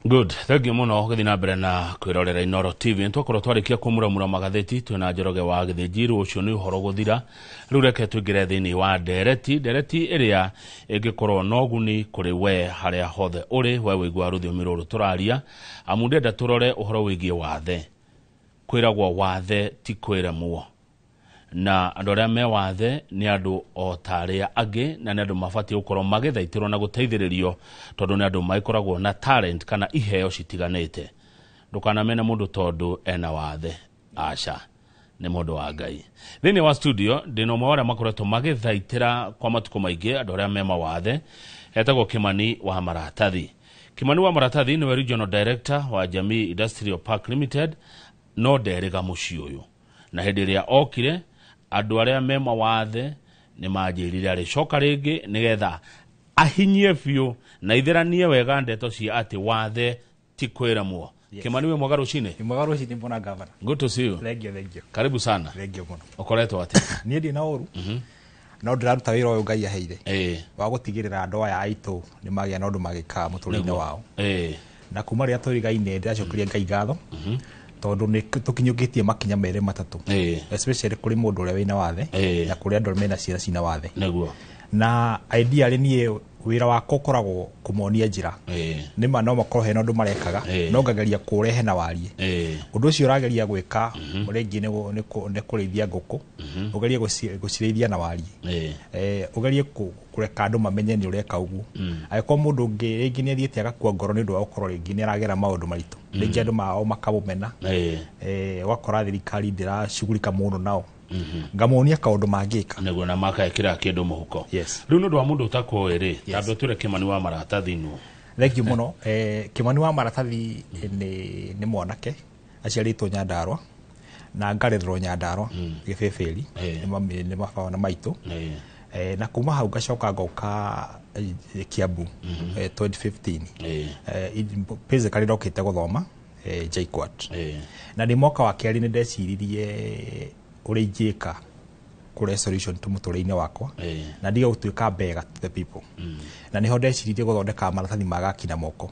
Good. Thank you muno githina mbere na kwirorera Inoro TV. Ntwakorwo twarikia kumuramura magatheti twina Njoroge wa Githinjiru ucio ni uhoro guthira. Riu reke twingire thiini wa ndereti iria ingikorwo noguni kuri we haria hothe uri we wigwa ruthiumi ruru turaria amunde nda turore uhoro wigie wathe. Kwiragwo wathe ti kwiremwo. Na andu aria me wathe ni andu o taria angi na ni andu mabatie gukorwo magithaitirwo na guteithiririo tondu ni andu maikoragwo na talent kana iheo citiganite. Ndukanamene mundu tondu ena wathe, aca ni mundu wa Ngai. Thiini wa studio ndino mwe aria makoretwo magithaitira kwa matuko maingi andu aria me mawathe etagwo Kimani wa Maratathi. Kimani wa Maratathi ni regional director wa Jamii Industrial Park Limited no nderega muci uyu na hindi iria okire andu aria me mawathe ni manjirire ari coka ringi nigetha ahinyie biu na itheranie wega ndeto cia ati wathe ti kwiremwo. Kimani we mwagaru cine mbona governor. Good to see you. Thank you. Karibu sana. Thank you muno. Ukoretwo ati nie ndi na oru no ndiraruta wira uyu Ngai aheire wa gutigirira andu aya aitu ni magia na undu magika muturine wao na kuma ria turigaine ndiracokeria Ngai ngatho tondu ni tukinyukitie makinya mere matatu especially kuri mundu uria wina wathe na kuri andu mena ciana cina wathe neguo na idea ri nie wira wako koragwo kumonia njira ni ma no makorwo hena undu marekaga no ngageria kurehe na warie undu ucio urageria gwika murengi ni kurithia nguku ugerie gucirithia na warie ugerie kureka andu mamenye ni ureka uguo agiko mundu ungi ringi ni athiete agakua ngoro ni undu wa ukorwo ringi ni aragera maundu maritu ringi andu mao makamumena wakora thirikari ndiracugurika muno nao ngamonia kaundu mangika neguo na makekira kindu muhuko. Yes. Riu ndu wa mundu utakwo iri tambe ture Kimani wa Maratathi nu. Thank you muno. Kimani wa Maratathi ni mwanake aciaritwo Nyandarua na ngarererwo Nyandarua Gibeberi ni mababa na maitu na kuma hau gacoka ngoka Kiambu 2015 basically ndokite guthoma JKUAT na ni mwaka wa keri ni ndeciririe uri njika kure solution to mutureine wakwa na ndiga gutuika bega to the people na niho ndeciririe guthondeka maratathi magaki na moko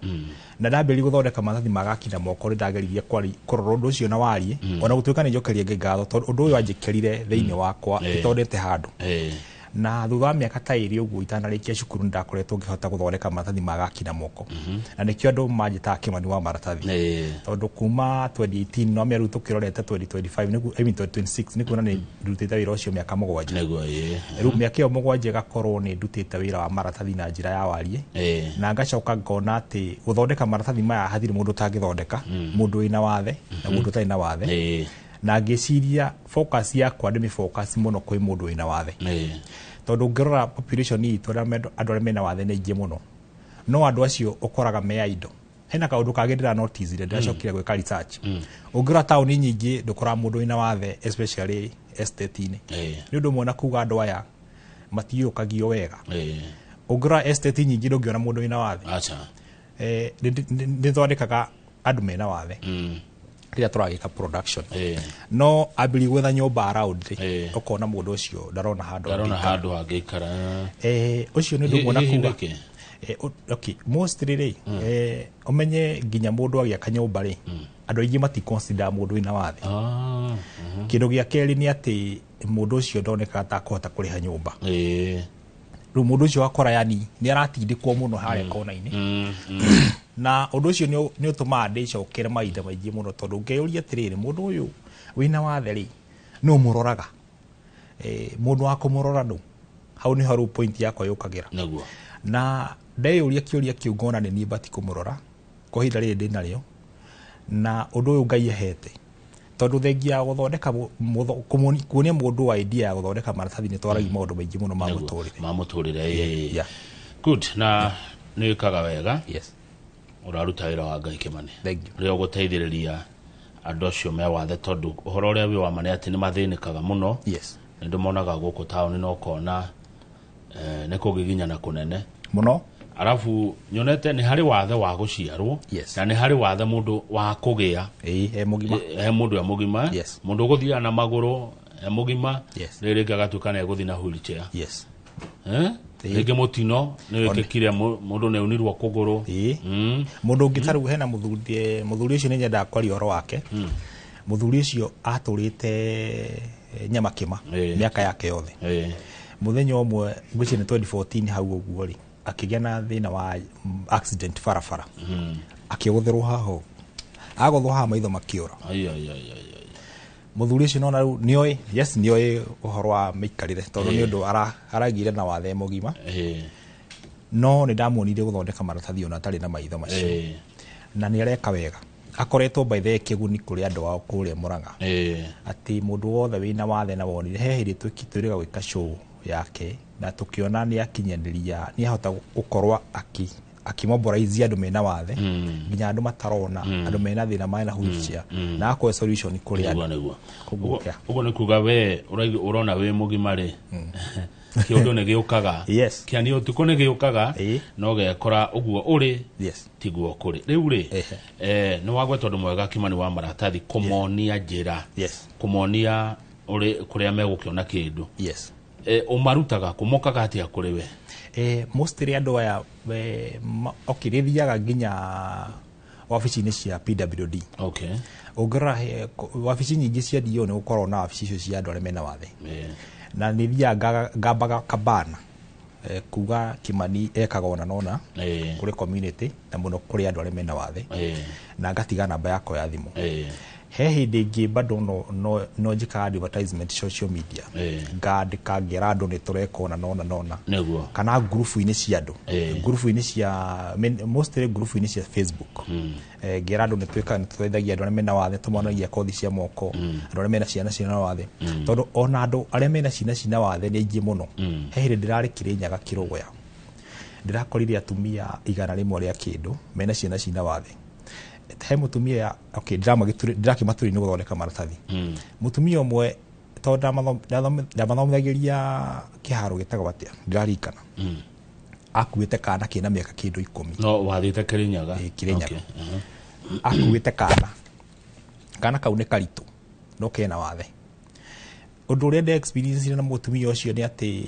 na ndambiri guthondeka maratathi magaki na moko ri ndageririe kororo ndu ucio na warie ona gutuika ni njokerie ngatho tondu undu uyu anjikerire thiini wakwa itondete handu na thutha wa miaka ta iri uguo itanarikia cukuru ndakoretwo ngihota guthondeka maratathi magaki na moko na nikio andu manjita Kimani wa Maratathi tondu kuma 2018 no meru tukirorete 2025 niku 2026 niku na ni ndutite wira ucio miaka mugwanja neguo riu miaka iyo mugwanja gakorwo ni ndutite wira wa maratathi na njira ya warie na ngacoka ngona ati guthondeka maratathi maya hathiri mundu tangithondeka mundu wina wathe na mundu tari na wathe na ngiciria focus yakwa ndimi focus muno kwi mundu wina wathe tondu ngirora population itu andu aria mena wathe ni ingi muno no andu acio ukoraga me indo hena kaundu kagirira notice ire ndacokire gwika research ungirora town nyingi ndukora mundu wina wathe especially estate ni undu mwana kuga andu aya matiyukagio wega ungirora estate nyingi ndungiona mundu wina wathe acha ndithondekaga andu mena wathe ria turagika production no abili gwetha nyumba around ukona mundu ucio ndarona handu agikara ucio ni ndu mona kuga okay mostly ri umenye nginya mundu agia kanyumba ri andu aingi mati consider mundu ina wathe kindu gia keri ni ati mundu ucio ndoneka ta kuhota kuriha nyumba riu mundu ucio akora yani ni aratindikwo muno hare kona-ini na undu ucio ni utuma ndicokere maitha maingi muno tondu ngeyuria atiriri mundu uyu wina wathe ri no muroraga mundu wa kumurora ndu hau ni haru point yakwa yukagira neguo na ndeyuria kiuria kiu ngona ni ni bati kumurora ko hinda ri ndina rio na undu uyu Ngai ahete tondu thengia guthondeka kuonia mundu wa idea ya guthondeka maratathi ni twaragia maundu maingi muno ma muturire good na ni kaga wega yes uraruta wira wa Ngai Kimani rio guteithiriria andu acio me wathe tondu uhoro uria wi wa mane ati ni mathinikaga muno ndu monaga guku town no kona ne kugiginya na kunene muno arafu nyonete ni hari wathe wa guciarwo na ni hari wathe mundu wa kugia mugima mundu ya mugima mundu guthia na maguru mugima riri gagatuka na guthi na wheelchair rĩngĩ mũtino nĩ wĩkĩkire mũndũ nĩ aunirwo kũgũrũ mũndũ ũngĩ tarĩu hena mũthuri ũcio nĩ nyendaga kwaria ũhoro wake mũthuri ũcio atũrĩte Nyamakĩma mĩaka yake yothe mũthenya ũmwe ngwĩciria nĩ 2014 hau ũguo rĩ akĩgĩa na thĩna wa accident barabara akĩgũthĩrwo haha agũthwo haha maitho makĩũra mũthuri ũcio nona rĩu nĩoĩ ũhoro wa mĩikarĩre tondũ nĩ ũndũ aragire na wathe mũgima no nĩ ndamuonire gũthondeka maratathi ona atarĩ na maitho macio na nĩ areka wega akoretwo by the kĩguni kũrĩ andũ ao kũrĩa Mũrang'a atĩ mũndũ wothe wĩna wathe na wonire he hĩndĩ twĩrĩga gwĩka show yake na tũkĩona nĩ akinyanĩria nĩ ahota gũkorwo akimobilize andũ mena wathe nginya andũ matarona andũ mena thĩna mena wheelchair na akoe solution kũrĩ andũ ũguo nĩ kuga we ũrona wĩ mũgima rĩ kĩũndũ nĩ gĩũkaga kĩani ũtukũ nĩ gĩũkaga no gekora ũguo ũrĩ tiguo kũrĩ rĩu rĩ nĩ wagwetwo ũndũ mwega Kimani wa maratathi kũmonia njĩra kũmonia kũrĩa megũkĩona kĩndũ ũmarutaga kũmokaga atĩa kũrĩ we mostly andũ aya rĩthiaga nginya wabici-inĩ cia PWD ũngĩrora wabici nyingĩ cia DO nĩ gũkorwo na wabici icio cia andũ arĩa mena wathe na nĩ thiaga ngambaga kabana kuga Kimani ekaga ona nona kũrĩ community na mũno kũrĩ andũ arĩa mena wathe na ngatiga namba yakwa ya thimũ he hĩndĩ ĩngĩ bado no njĩkaga advertisement social media ngandĩka ngera andũ nĩ tũreka ona nona kana ngurubu-inĩ cia andũ ngurubu-inĩ cia mostly ngurubu-inĩ cia Facebook ngera andũ nĩ tũteithagia andũ arĩa mena wathe tũmonagia kothi cia moko andũ arĩa mena ciana ciena wathe tondũ ona andũ arĩa mena ciana ciena wathe nĩ aingĩ mũno he hĩndĩ ndĩrarĩ Kĩrĩnyaga Kĩrũgũya ndĩrakorire atumia 100 rĩa kĩndũ mena ciana ciena wathe he mutumia ndirakĩmatũrĩ nĩ gũthondeka maratathi mutumia ũmwe tondũ ndamathomithagĩria kĩharo gĩtagwo atĩa ndirarikana akuĩte kana kĩna mĩaka kĩndũ 10 no wathĩte Kĩrĩnyaga akuĩte kana kau nĩ karitũ no kena wathe ũndũ ũrĩa ndĩ experience na mutumia ũcio nĩ atĩ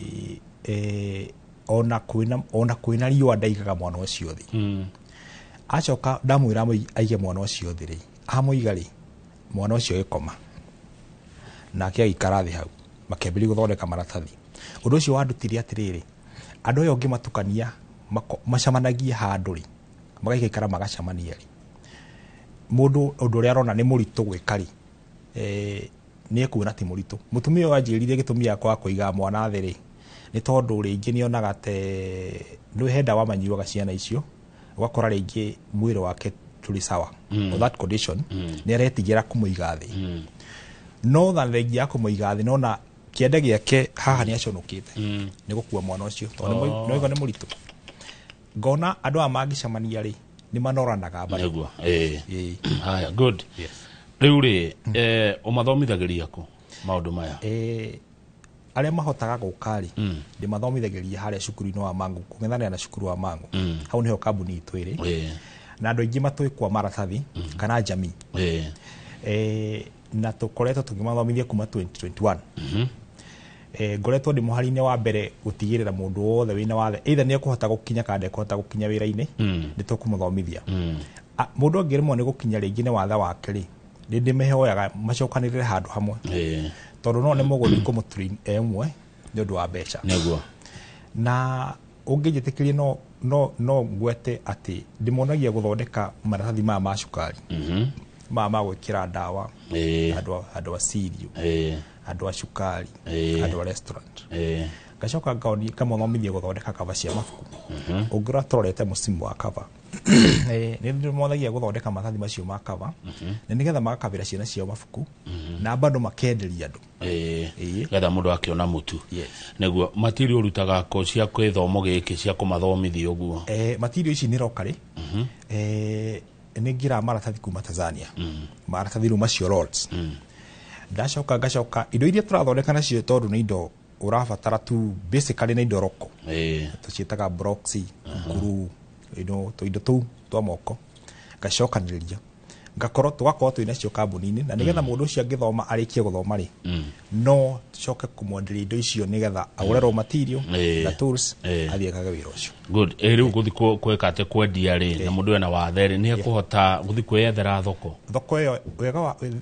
ona kwĩna riũa ndaigaga mwana ũcio thĩ acoka ndamwĩra aige mwana ũcio thĩ rĩ amũiga rĩ mwana ũcio gĩkoma nake agĩikara thĩ hau makĩambĩrĩria gũthondeka maratathi ũndũ ũcio wandutire atĩrĩrĩ andũ aya ũngĩ matukania macamanagia handũ rĩ magaikara magacamania rĩ mũndũ ũndũ ũrĩa arona nĩ mũritũ gwĩka rĩ nĩ ekuona ti mũritũ mũtumia ũyũ anjĩrire gĩtũmi yakwa kũiga mwana thĩ rĩ nĩ tondũ rĩngĩ nĩonaga nĩ henda wa manyuaga ciana icio ũgakora rĩngĩ mwĩrĩ wake tũrĩ sawa on that condition nĩ aretigĩra kũmũiga thĩ no than rĩngĩ ya kũmũiga thĩ nona kĩende gĩake haha nĩ aconokĩte nĩ gũkua mwana ũcio tondũ noigo nĩ mũritũ ngona andũ aya mangĩcemania rĩ nĩ manoranaga nĩguo haya good rĩu rĩ ũmathomithagĩria kũ maũndũ maya arĩa mahotaga gũka rĩ ndĩmathomithagĩria harĩa cukuru-inĩ wa Mangu kũng'ethanĩra na cukuru wa Mangu hau nĩho kambuni itũ ĩrĩ na andũ aingĩ matũĩ kwa maratathi kana jamii na tũkoretwo tũkĩmathomithia kuma 2021 ngoretwo ndĩ mũhari-inĩ wa mbere gũtigĩrĩra mũndũ wothe wĩna wathe either nĩ ekũhota gũkinya kana ndekũhota gũkinya wĩra-inĩ nĩ tũkũmũthomithia mũndũ angĩremwo nĩ gũkinya rĩngĩ nĩ wathe wake rĩ nĩ ndĩmĩhoyaga macokanĩrĩre handũ hamwe tondũ no nĩ mũgũri kũmũtũri emwe nĩ ũndũ wa mbeca na ũngĩnjĩtĩkĩria no ngwete atĩ ndĩmonagia gũthondeka maratathi maya ma cukari maya ma gwĩkĩra ndawa andũ a cereal andũ a cukari andũ a restaurant ngacoka ngamũthomithia gũthondeka kava cia mabuku ũngĩrora tũrorete mũcimu wa kava nĩ ndĩmothagia gũthondeka maratathi macio ma kava na nĩgetha magakavĩra ciana ciao mabuku na bado makenderia andũ getha mũndũ akĩona mũtu nĩguo material ũrutaga ko cia gĩthomo gĩkĩ cia kũmathomithia ũguo material ici nĩ roka rĩ nĩ ngira maratathi kuma Tanzania maratathi rĩu macio rolls ndacoka ngacoka indo iria tũrathondeka nacio tondũ nĩ indo ũrabatara tu basically nĩ indo roko tũciĩtaga blocks nguru tũindo tũu twa moko ngacokanĩrĩria ngakorwo tugakorwo twina cio kambuni-inĩ na nigetha mũndũ ũcio angĩthoma arĩkie gũthoma rĩ no tucoke kũmwenderia indo icio nigetha agũre raw material na tools athiĩ ekage wĩra ũcio. Good. Rĩu gũthi kwĩka atĩ kwendia rĩ na mũndũ ena wathe rĩ nĩ ekũhota gũthi kwĩyethera thoko. Thoko ĩyo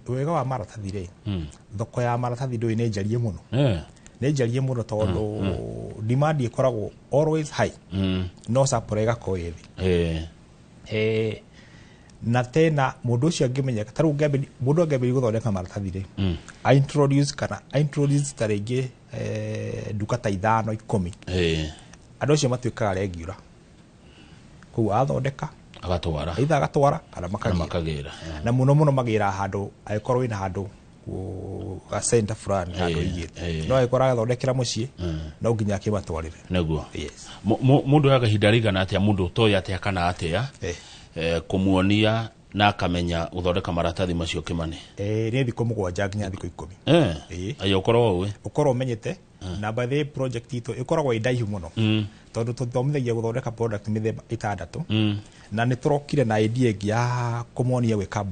wega wa maratathi rĩ thoko ya maratathi ndũĩ nĩ njarie mũno. Nĩ njarie mũno tondũ demand ĩkoragwo always high no supply ĩgakorwo ĩ thĩ. Na tena mũndũ ũcio angĩmenyeka ta rĩu mũndũ angĩambĩrĩria gũthondeka maratathi rĩ introduce ta rĩngĩ nduka ta 5 10 andũ acio matuĩkaga regular koguo athondeka agatwara either agatwara kana makagĩra na mũno magĩra handũ agĩkorwo wĩna handũ ga center fulani handũ igĩte no agĩkorwo agathondekera mũciĩ no nginya akĩmatwarĩre naguo. Mũndũ agahinda rĩigana atĩa mũndũ toya atĩa kana atĩa kumuonia na akamenya gũthondeka maratathi macio Kimani? Nĩ thikũ 7 nginya thikũ 10. Ayo ũkorwo ũmenyete na by the project itũ ĩkoragwo ĩndaihu mũno tondũ tũthomithagia gũthondeka product mĩthemba 6 na nĩ tũrokire na idea ĩngĩ ya kũmonia gwĩka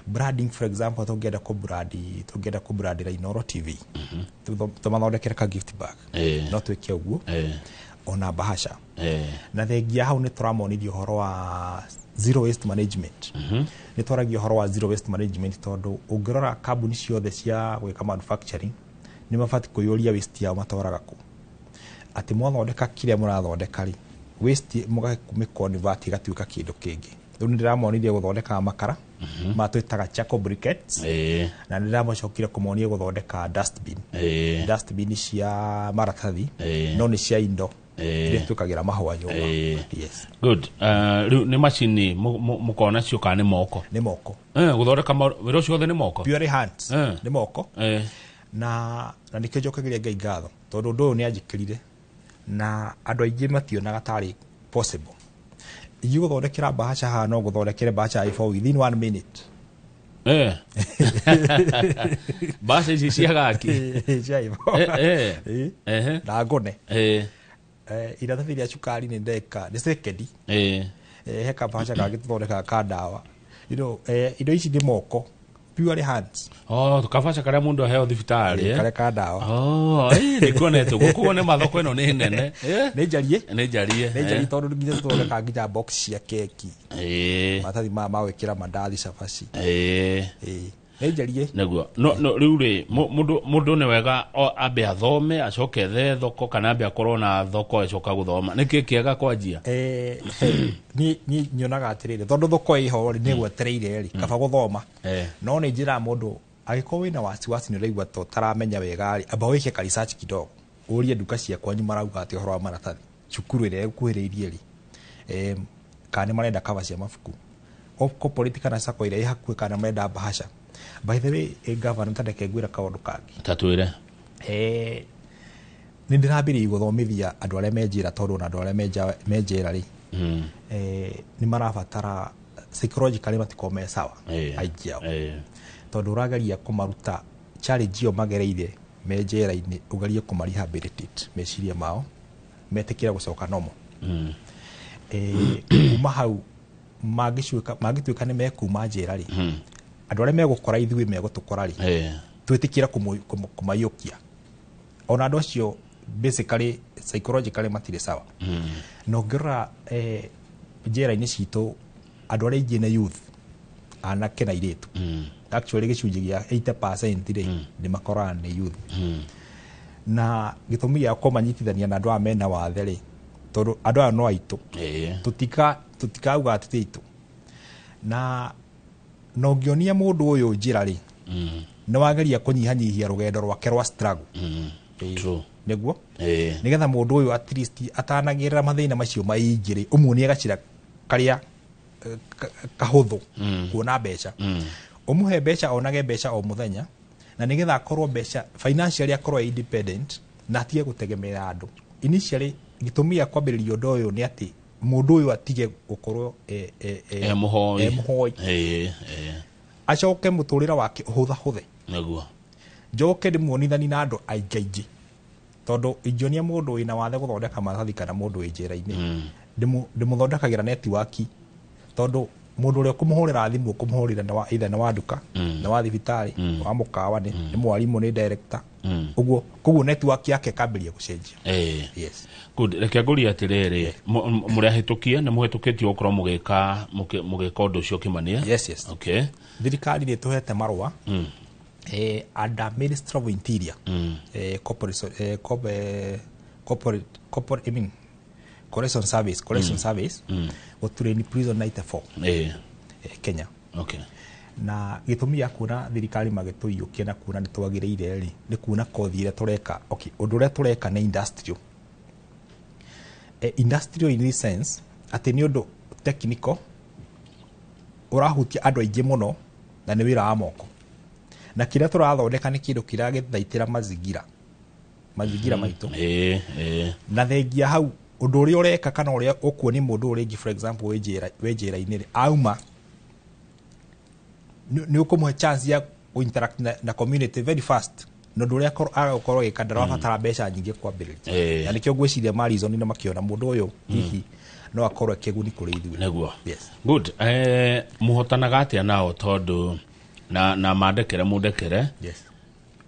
branding. For example tũngĩenda kũbrandira Inooro TV tũmathondekere ka gift bag no twĩke ũguo ona bahasha na thengia hau nĩ tũramonithia ũhoro wa zero waste management. Nĩ twaragia ũhoro wa zero waste management tondũ ũngĩrora kambuni ciothe cia gwĩka manufacturing nĩ mabati kũiyũria waste yao matwaraga kũ atĩ mwathondeka kĩrĩa mũrathondeka rĩ waste mũgakĩmĩconvert igatuĩka kĩndũ kĩngĩ. Rĩu nĩ ndĩramonithia gũthondeka makara matwĩtaga charcoal briquettes na nĩ ndĩramacokire kũmonia gũthondeka dustbin cia maratathi no nĩ cia indo iria twĩkagĩra mahũa nyũmba. Good. Rĩu nĩ macini mũkona cio kana nĩ moko? Nĩ moko. Gũthondeka wĩra ũcio othe nĩ moko? Purely hands. Nĩ moko. Na nĩkĩo njokagĩria Ngai ngatho tondũ ũndũ ũyũ nĩ anjĩkĩrire na andũ aingĩ mationaga tarĩ possible. Gũthondekera bahasha haha no gũthondekere bahasha A4 within 1 minute. Bahasha ici cia gaki na ngone iratathi rĩa cukari nĩ ndeka nĩ sekendi heka bahasha kangĩ tũthondekaga ka ndawa indo ici nĩ moko purely hands. Tukabasha karĩa mũndũ aheo thibitarĩ karĩa ka ndawa nĩ kuonete gũkũ nĩ mathoko ĩno nĩ nene nĩ njarie tondũ nginya tũthondeka nginya box cia keki maratathi ma gwĩkĩra mandathi cabaci nĩ njarie naguo. Rĩu rĩ mũndũ nĩ wega ambe athome acoke ethe thoko kana ambe akorwo na thoko acoka gũthoma nĩkĩ kĩega kwanjia? Niĩ nyonaga atĩrĩrĩ tondũ thoko ĩho nĩ gwetereire rĩ kaba gũthoma no nĩ njĩra mũndũ agĩkorwo wĩna wasiwasi nĩ ũraigua to taramenya wega rĩ amba wĩke ka research kidogo ũrie nduka ciakwa nyuma marauga atĩ ũhoro wa maratathi cukuru ĩrĩa ĩkuhĩrĩirie rĩ kana nĩ marenda cover cia mabuku corporate kana sacco ĩrĩa ĩ hakuhĩ kana marenda bahasha. By the way governor tandeke ngwĩra kaũndũ kangĩ tatwĩre. Nĩ ndĩrambĩrĩria gũthomithia andũ arĩa menjĩra tondũ na andũ arĩa menjĩra rĩ nĩ marabatara psychologically matiko me sawa aingĩ ao tondũ ũrageria kũmaruta challenge ĩyo magereire menjĩra-inĩ ũgerie kũmarehabilitate meciria mao metĩkĩra gũcoka nomo. Kuma hau mangĩtuĩka nĩ mekuma njĩra rĩ andũ arĩa megũkora ithuĩ megũtũkora rĩ twĩtĩkĩra kũmayũkia ona andũ acio basically psychologically matirĩ sawa. Na ũngĩrora njĩra-inĩ citũ andũ arĩa aingĩ nĩ youth anake na airĩtu actually gĩcunjĩ gĩa 80% rĩ nĩ makoraga nĩ youth na gĩtũmi gĩa kũmanyitithania na andũ aya mena wathe rĩ tondũ andũ aya no aitũ tũtikauga atĩ aitũ na no ngĩonia mũndũ ũyũ njĩra rĩ nĩ wageria kũnyihanyihia rũgendo rwake rwa struggle nĩguo nĩgetha mũndũ ũyũ at least atanagĩrĩra mathĩna macio maingĩ rĩ ũmuonie gacira karĩa kahũthũ kuona mbeca ũmũhe mbeca onage mbeca o mũthenya na nĩgetha akorwo mbeca financially akorwo independent na atige gũtegemera andũ. Initially gĩtũmi gĩa kwambĩrĩria ũndũ ũyũ nĩ atĩ mũndũ ũyũ atige gũkorwo mũhoi acoke mũtũrĩra wake ũhũthahũthe naguo njoke ndĩmuonithani na andũ aingĩ tondũ ingĩonia mũndũ wĩna wathe gũthondeka maratathi kana mũndũ wĩ njĩra-inĩ ndĩmũthondekagĩra netiwaki tondũ mundu uria kumuhurira thimu kumuhurira na either na wa duka na wa thibitari wa mukawa ni mwalimu ni director uguo koguo network yake kambiria gucenjia yes good reke nguri atiriri muri ahitukie na muhitukitie okoro mugika undu ucio kimania yes okay thirikari ni tuhete marua under Ministry of Interior corporate I mean correction service gutureni prison 94 Kenya okay na gitumi ya kuna thirikari magituiyukia na kuna nitwagireire ri ni kuna kothi ire tureka okay undu ure tureka na industrial industrial in this sense ati ni undu technical urahutia andu aingi muno na ni wira wa moko na kira turathondeka ni kindu kiragithaitira mazingira maitu na thengia hau undu uri ureka kana uri ukuoni mundu uri for example wejera-ini auma ni ukumwe chance ya interact na community very fast no ndu uri akorwo gikandara wabatara mbeca nyingi kwambiriria yani kyo gwiciria marizoni na makiona mundu uyu hihi no akorwo kiguni kuri ithuĩ neguo yes good muhotanaga atia nao tondu na mandekere mundekere yes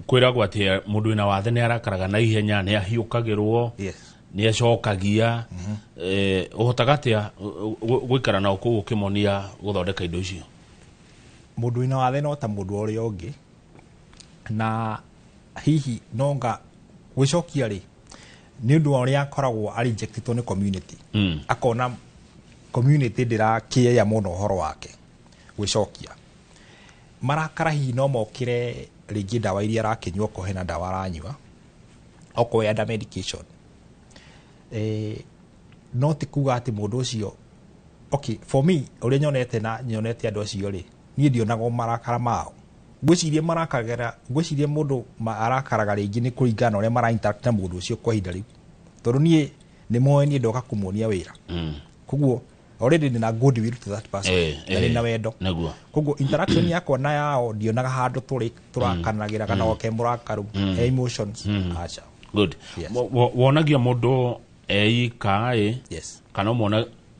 kwiragwo atia mundu ina wathe ni arakaraga na ihenya ni ahiukagirwo yes ni acokagia uhotaga atia gwikara na uku ukimonia guthondeka indo icio mundu ina wathe no ta mundu uri ungi na hihi nonga gwicokia ri ni undu uri akoragwo rejected ni community akona community ndira kiya muno horo wake gwicokia marakara hihi no mokire ringi dawa iria arakinywa ko hena dawa aranywa oko ya medication not kuga ati mundu ucio okay for me uri nyonete andu acio ri ni ndionaga marakara mao gwicirie mundu arakaraga ringi ni kuringana uri mara interact na mundu ucio kwa hinda riu tondu ni moe ni ndoka kumuonia wira koguo already nina good will to that person na wendo koguo interaction yakwa na yao ndionaga handu turakanagira kana oke murakaru emotions acha good wonagia mundu eikai yes kana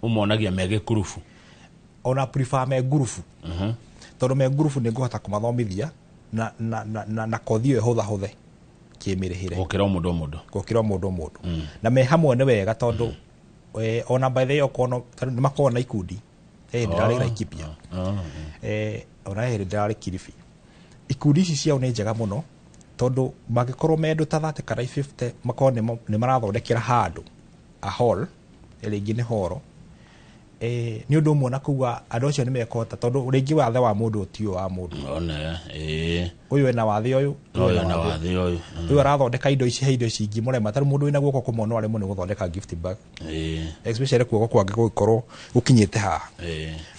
umonagia mege kurufu ona prefer me gurufu tondu me gurufu ni nguhota kumathomithia na kothi yo hothe kimirihire gukira mundu na me hamwe ni wega tondu ona by the okono ni makona na ikundi ndirari Laikipia ona ndirari Kilifi ikundi ici ciao ni njega muno tondu magikorwo mendu ta 30 kana 50 makone ni marathondekera handu a hall ringi ni horo ni undu umwe na kuga andu acio ni mekota tondu ringi wathe wa mundu utio wa mundu ona uyu ena wathe uyu uyu arathondeka indo ici ingi murema taru mundu wina guoko kumona ari muno guthondeka gift bag especially kuoko kwange gukorwo gukinyite ha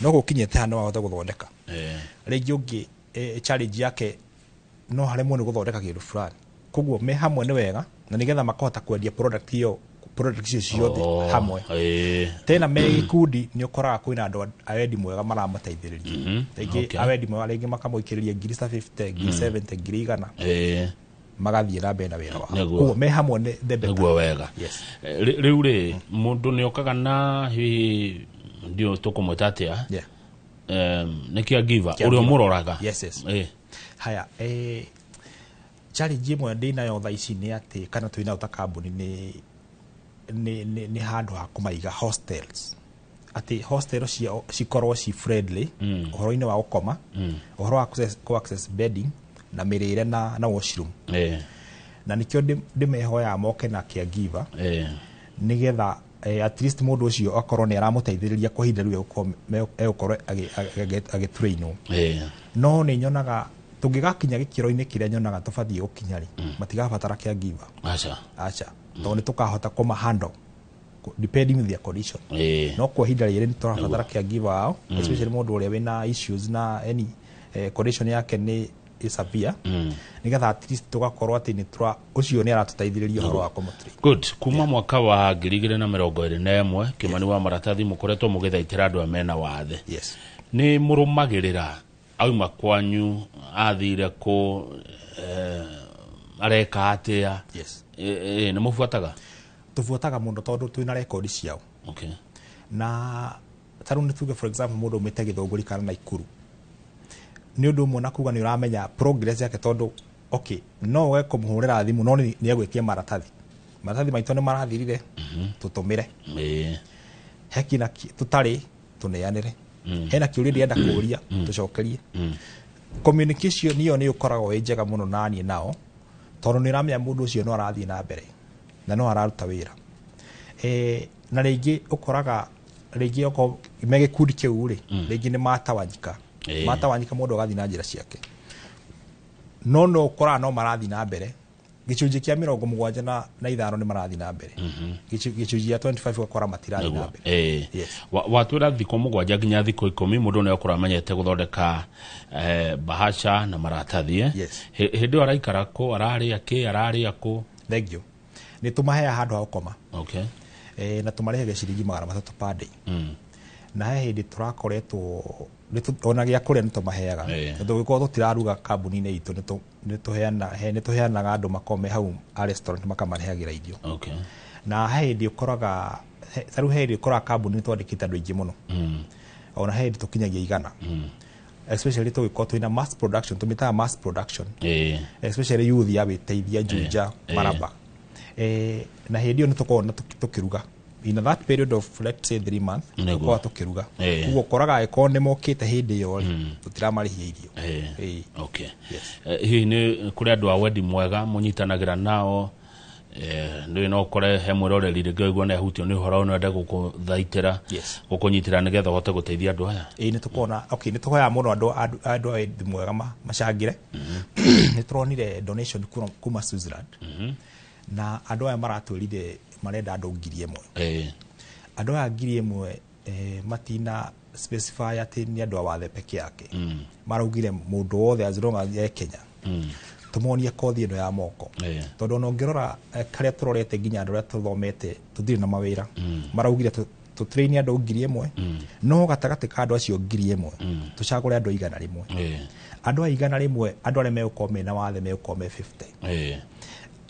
no gukinyite ha no wahota guthondeka ringi ungi challenge yake no hari muno guthondeka kindu fulani koguo me hamwe ni wega na nigetha makahota kwendia product hiyo ciothe hamwe tena me gikundi ni ukoraga kwina andu awendi mwega maramateithiriria ringi awendi mwega ringi makamuikiriria 50 70 100 magathie na mbere na wira wao koguo me hamwe ni the better neguo wega yes riu ri mundu ni okaga na hihi ndio tukumweta atia ni caregiver urio muroraga yes haya challenge imwe ndinayo thaa ici ni ati kana twina uta kambuni ni handu ha kumaiga hostels ati hostel cikorwo ci friendly uhoro-ini wa gukoma uhoro wa access bedding na mirire na washroom na nikio ndimehoya moke na caregiver nigetha at least mundu ucio akorwo ni aramuteithiriria kwa hinda riu egukorwo agitrainwo no ni nyonaga tungigakinya gikiro-ini kiria nyonaga tubathie gukinya ri matigabatara caregiver acha tondu tukahota kuma handle depending on their condition no kwa hinda riri turabatara caregiver wao especially mundu uria wina issues na any condition yake ni severe nigetha at least tugakorwo ati ni tura ucio ni aratuteithiriria horo wa kumutri good kuma mwaka wa 2021 Kimani wa maratathi mukoretwo mugithaitira andu amena wathe yes ni murumagirira auma kwanyu athire ku areka atia yes ni mufuataga tufuataga mundo tondu twina record ciao okay na taru ni tuge for example mundu umete Githunguri kana Naikuru ni undu mwe na kuga ni uramenya progress yake tondu okay no we kumuhurira thimu no ni egwikia maratathi maitho ni marathirire tutumire hekina tutari tuneanire hena kiuria ndienda kuria tucokerie communication niyo ni ukoragwo njega muno nani nao tondu ni ramenya mundu ucio no arathii na mbere na no araruta wira na ringi ukoraga ringi oko mege kudi kiu ri ringi ni matawanyika mundu agathi na njira ciake no ukora no marathi na mbere gicunji kia 75 ni marathi na mbere gicunji ya 25 ukora matirathi na mbere watwira thiko mugwanja nginya thiko 10 mundu no ukora amenyete guthondeka bahasha na maratathi hindi araikara ko arari ako thank you ni tumahea handu ha ukoma okay na tumarehe ciringi 300 per day na he hindi turakoretwo ona gya kuria nitumaheaga ndu giko tutiraruga kambuni-ini itu nituheanaga andu makome hau a restaurant makamarehagira irio okay na he hindi ukoraga taru he hindi ukora kambuni twandikite andu aingi muno ona he hindi tukinyagia 100 especially to giko twina mass production tumita mass production especially youth ya biteithia Juja Maraba na hindi yo nitukorwo tukiruga in that period of let's say 3 months kwa tukiruga ugo koraga ekonde mokite hindi yo tutiramarihia irio okay hi ni kuri andu a wendi mwega munyitanagira nao no kore he mwiroreri ringi na hutio ni horo no ndego kuthaitira gukunyitira nigetha hote guteithia andu aya ni tukona okay ni tuhoya muno andu wendi mwega macangire ni turonire donation kuma Switzerland na andu aya maratwirire marenda andu 1,000 andu aya 1,000 matina specify ati ni andu awathe peke yake maraugire mundu wothe as long as Kenya tumonie kothi ino ya moko tondu no ngirora karia turorete nginya andu aria tuthomete tuthire na mawira maraugire tu train andu 1,000 no gatagati ka andu acio 1,000 tucagure andu 100 andu 100 andu aria megukome na wathe megukome 50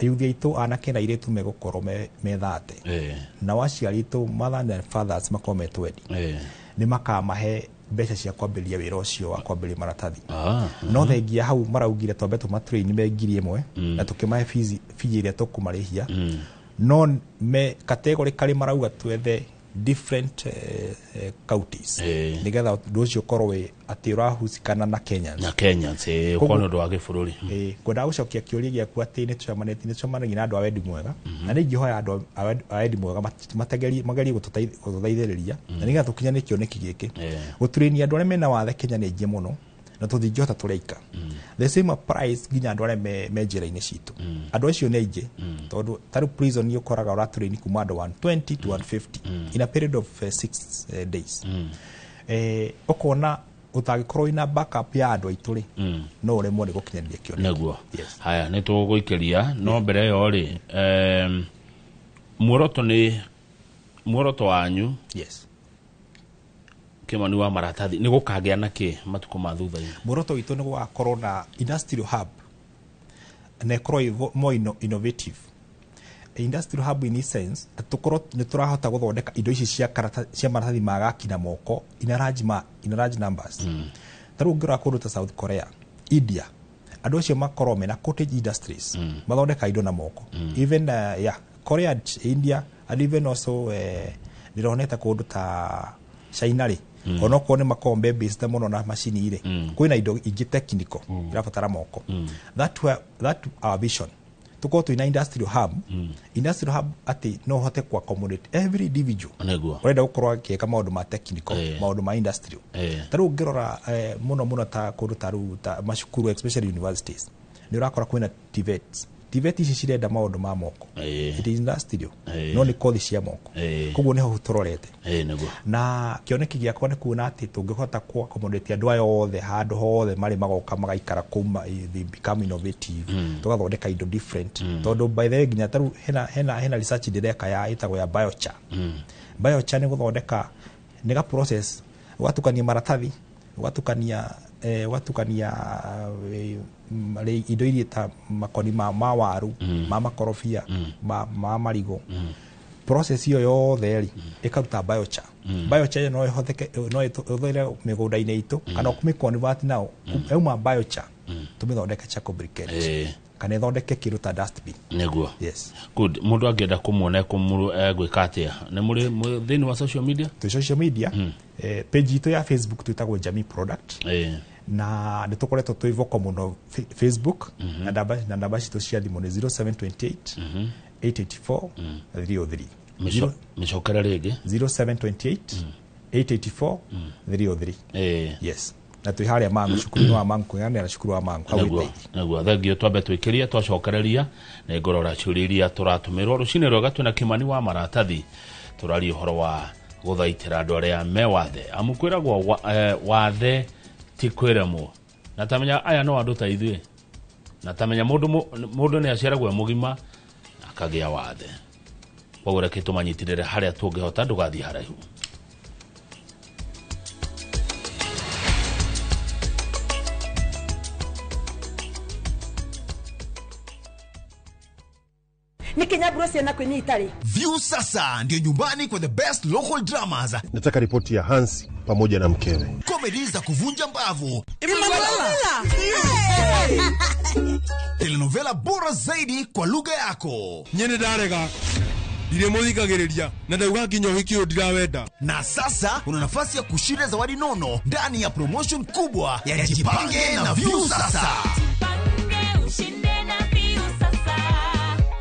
yuthia itu anake na iretu megukorwo me 30 na waciari itu mother and fathers makome 20 ni makamahe mbeca cia kwambiria wira ucio wa kwambiria maratathi no thengia hau maraugire twambe tumatrain me 1,000 na tukimahe fees iria tukumarihia no me categorically marauga twethe different counties nigetha ndu ucio korwo ati urahusikana na Kenyans ukono ndo age bururi kwenda gucokia kiuria giaku ati ni tucemanagia na andu a wendi mwega na ni ngihoya andu a wendi mwega mageri gututhaithiriria na nigetha tukinya ni kioneki giki guturenia andu aria mena wathe Kenya ni aingi muno na tuthingihota tureika the same price nginya andu aria me njira-ini citu andu acio ni aingi tondu taru prison ni ukoraga uratureni kuma andu 120 to 150 in a period of 6 days ukona utagikorwo ina backup ya andu aitu ri no uremwo ni gukinyania kioneki naguo haya ni tuguikiria no mbere yo ri muoroto wanyu Kimani wa maratathi ni gukagea na ki matuko ma thutha-ini muoroto witu ni gugakorwo na industrial hub na ikorwo more innovative industrial hub in essence tukorwo ni turahota guthondeka indo ici cia maratathi magaki na moko in large numbers taru ngira kundu ta South Korea India andu acio makorwo mena cottage industries mathondeka indo na moko even Korea India and even also nironeta kundu ta China ri ono ko ne makombe based muno na machine ire kwina indo ingi technical irabatara moko that our vision tuko tu ina industrial hub ati no hote kwa accommodate every individual wenda gukorwo akieka maundu ma technical maundu ma industrial taru ngirora muno ta kundu taru ta mashukuru especially universities ni urakora kwina TVET ici cirenda maundu ma moko it is industrial no ni kothi cia moko koguo niho turorete na kioneki giakwa ni kuona ati tungihota ku accommodate andu ayo othe handu hothe mari magoka magaikara kuma they become innovative tugathondeka indo different tondu by the way nginya taru hena research direka ya itago ya biochar ni guthondeka ni ga process watukania maratathi watukania indo iria ta makoni ma waru ma makorofia ma marigo process hiyo yothe ri ikaruta biochar. Biochar no ihotheke no ithuire migunda-ini itu kana kumiconvert nao euma biochar tumithondeke charcoal briquettes kana ithondeke kiruta dustbin neguo. Yes, good. Mundu angenda kumuona gwika atia ne muri thini wa social media? To social media page itu ya Facebook twitagwo Jamii Product na nitukoretwo twivoko muno Facebook na namba citu cia thimu ni 0728 884 303 micokera rege 0728 884 303. Yes, na twi haria Mangu cukuru wa Mangu ngane na cukuru wa Mangu naguo thengio twambe twikiria twacokereria na igorora ciuriria turatumirwo rucine rwa gatwe na Kimani wa maratathi turari horo wa guthaitira andu aria me wathe amukwiragwo wathe ti kwiremo na tamenya aya no andu ta ithuĩ na tamenya mundu ni aciaragwo mugima akagia wathe koguo reke tumanyitirire haria tungihota ndugathii haraihu. Nikinyaburo siena kwenye itali. View sasa ndio nyumbani kwa the best local dramas. Nataka ripoti ya Hansi pamoja na mkewe. Comedy za kuvunja mbavu. Telenovela bora zaidi kwa lugha yako. Nyene darega. Dire muthikagiriria na ndauga kinyo hiki ndirawenda. Na sasa una nafasi ya kushinda zawadi nono ndani ya promotion kubwa ya Jipange na View sasa.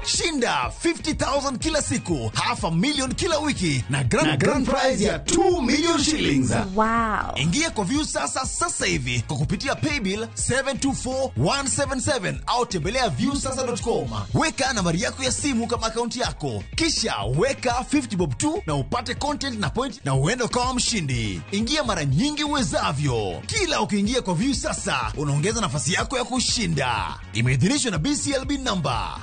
Shinda 50,000 kila siku, $500,000 kila wiki na grand prize ya 2 million shillings. Wow. Ingia kwa View sasa hivi kwa kupitia paybill 724177 au tembelea viewsasa.com. Weka nambari yako ya simu kama akaunti yako, kisha weka 50 bob tu na upate content na point na uende kama mshindi. Ingia mara nyingi uwezavyo. Kila ukiingia kwa View sasa unaongeza nafasi yako ya kushinda. Imeidhinishwa na BCLB number.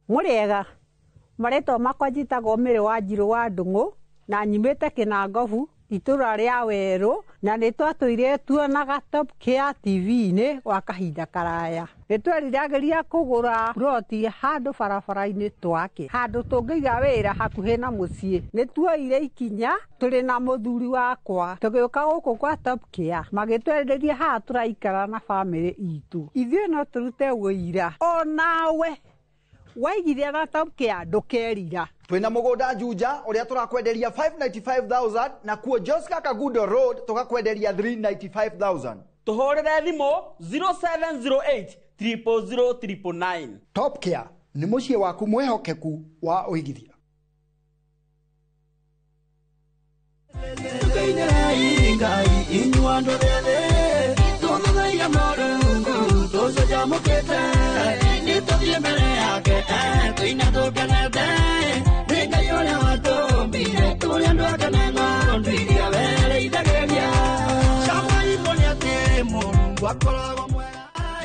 Muriega mareto makwa njitagwo Mĩrĩ wa Njirũ wa Ndung'u na nyimĩte Kinangobu itura ria Weru na nitwatũire tuonaga Top Care TV-inĩ wa kahinda karaya. Nitweriragĩria kũgũra ploti handũ barabara-inĩ twake handũ tũngĩiga wĩra hakuhĩ na mũciĩ. Nĩtuoire ikinya tũrĩ na mũthuri wakwa tũgĩũka gũkũ kwa Top Care magĩtwerirĩria haha tũraikara na bamĩrĩ itũ. Ithuĩ no tũrute wĩira o nawe waigithia na Top Care ndũkerira. Twina mũgũnda Juja uria turakwenderia 595,000 na kuo Josca Kagundo Road tugakwenderia 395,000. Tuhorere thimo 0708 00009. Top Care ni muciĩ waku mwehokeku wa uigithia.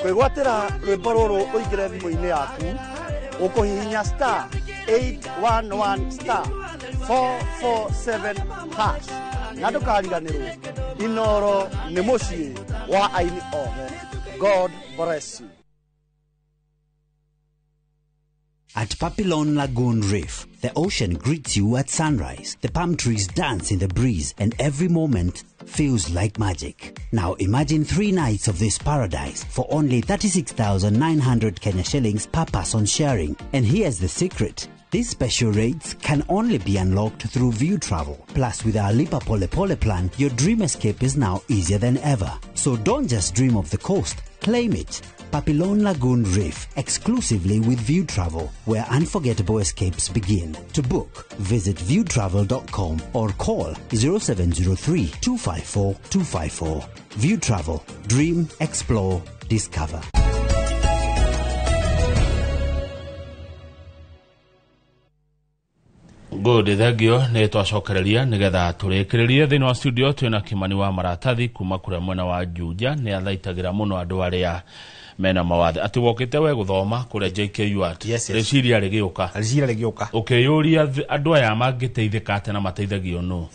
Kwĩgwatĩra rwĩmbo rũrũ ũingĩre thimũ-inĩ yaku ũkũhihinya star 811 447 hash na ndũkariganĩrwo Inooro nĩ mũciĩ wa aini othe. God bless you. At Papillon Lagoon Reef, the ocean greets you at sunrise. The palm trees dance in the breeze and every moment feels like magic. Now imagine 3 nights of this paradise for only 36,900 Kenya shillings per person sharing. And here's the secret. These special rates can only be unlocked through View Travel. Plus, with our Lipa Pole Pole plan, your dream escape is now easier than ever. So don't just dream of the coast, claim it. Papillon Lagoon Reef, exclusively with View Travel, where unforgettable escapes begin. To book, visit viewtravel.com or call 0703 254 254. View Travel. Dream, explore, discover. Good, thegio nĩ twacokereria nĩgetha tũrĩkĩrĩrie thĩinĩ wa studio twĩna Kimani wa maratathi kuma kũrĩa mwena wa Juja nĩ athaitagĩra mũno andũ arĩa mena mawathe ati wokite we guthoma kũrĩa JKU at rĩciria rĩgĩũka ũkĩyũria andũ aya mangĩteithĩka atĩ na mateithagio no